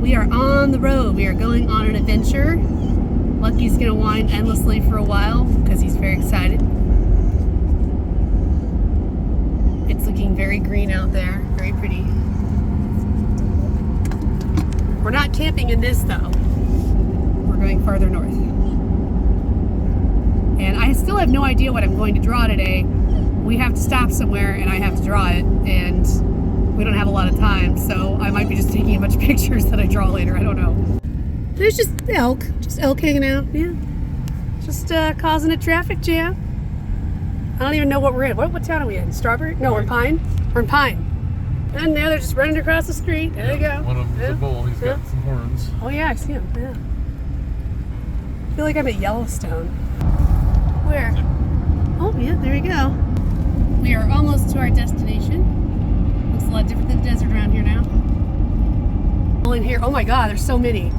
We are on the road. We are going on an adventure. Lucky's gonna whine endlessly for a while because he's very excited. It's looking very green out there, very pretty. We're not camping in this though. We're going farther north. And I still have no idea what I'm going to draw today. We have to stop somewhere and I have to draw it, and we don't have a lot of time, so I might be just taking a bunch of pictures that I draw later. I don't know. There's just elk hanging out. Yeah, just causing a traffic jam. I don't even know what we're in. What town are we in? Strawberry? No, we're in Pine. We're in Pine. And now they're just running across the street. There they go. One of them's a bull. He's got some horns. Oh yeah, I see him. Yeah. I feel like I'm at Yellowstone. Where? Oh yeah, there we go. We are almost to our destination. Looks a lot different than desert around here now. In here, oh my God, there's so many.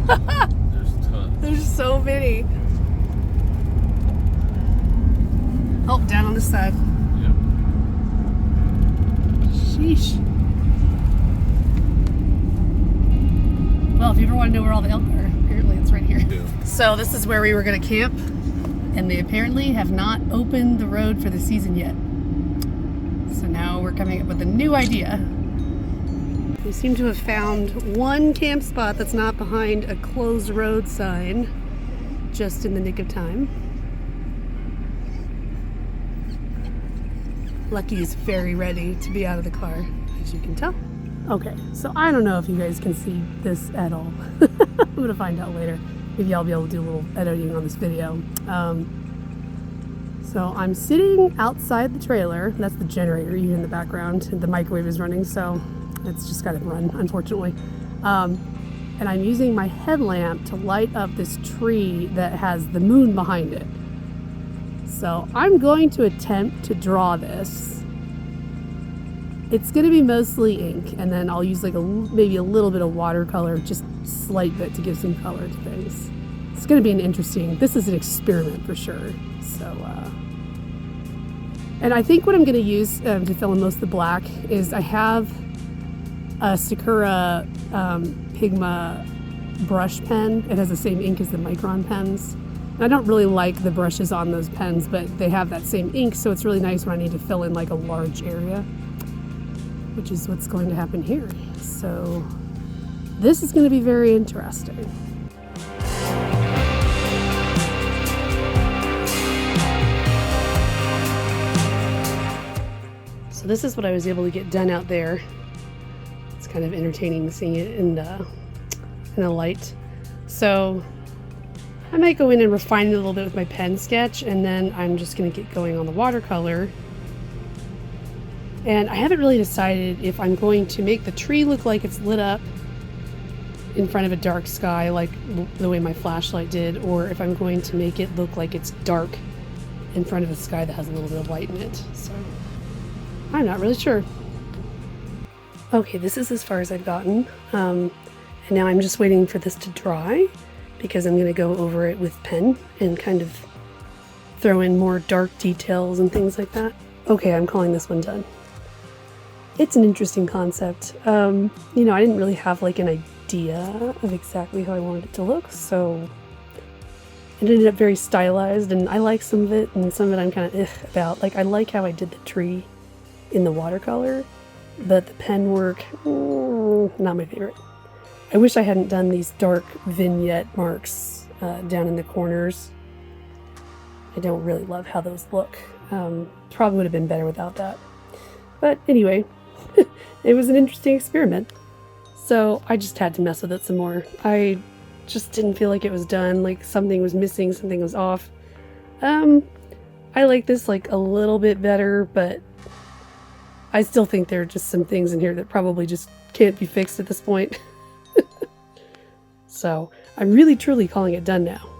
There's tons. There's so many. Oh, down on this side. Yep. Sheesh. Well, if you ever want to know where all the elk are, apparently it's right here. Yeah. So this is where we were going to camp, and they apparently have not opened the road for the season yet. So now we're coming up with a new idea. We seem to have found one camp spot that's not behind a closed road sign, just in the nick of time. Lucky is very ready to be out of the car, as you can tell. Okay, so I don't know if you guys can see this at all. I'm gonna find out later. Maybe I'll be able to do a little editing on this video. So I'm sitting outside the trailer. That's the generator you hear in the background. The microwave is running, so it's just gotta run, unfortunately. And I'm using my headlamp to light up this tree that has the moon behind it. So I'm going to attempt to draw this. It's going to be mostly ink, and then I'll use like maybe a little bit of watercolor, just slight bit to give some color to things. It's going to be this is an experiment for sure. So, and I think what I'm going to use to fill in most of the black is I have a Sakura Pigma brush pen. It has the same ink as the Micron pens. I don't really like the brushes on those pens, but they have that same ink, so it's really nice when I need to fill in like a large area, which is what's going to happen here. So this is going to be very interesting. So this is what I was able to get done out there. It's kind of entertaining seeing it in the light. So I might go in and refine it a little bit with my pen sketch, and then I'm just going to get going on the watercolor. And I haven't really decided if I'm going to make the tree look like it's lit up in front of a dark sky like the way my flashlight did, or if I'm going to make it look like it's dark in front of a sky that has a little bit of light in it. So I'm not really sure. Okay, this is as far as I've gotten. And now I'm just waiting for this to dry, because I'm going to go over it with pen and kind of throw in more dark details and things like that. Okay, I'm calling this one done. It's an interesting concept. You know, I didn't really have like an idea of exactly how I wanted it to look, so it ended up very stylized, and I like some of it, and some of it I'm kind of about. Like, I like how I did the tree in the watercolor, but the pen work, not my favorite. I wish I hadn't done these dark vignette marks down in the corners. I don't really love how those look. Probably would have been better without that. But anyway, it was an interesting experiment. So I just had to mess with it some more. I just didn't feel like it was done. Like something was missing, something was off. I like this like a little bit better, but I still think there are just some things in here that probably just can't be fixed at this point. So I'm really truly calling it done now.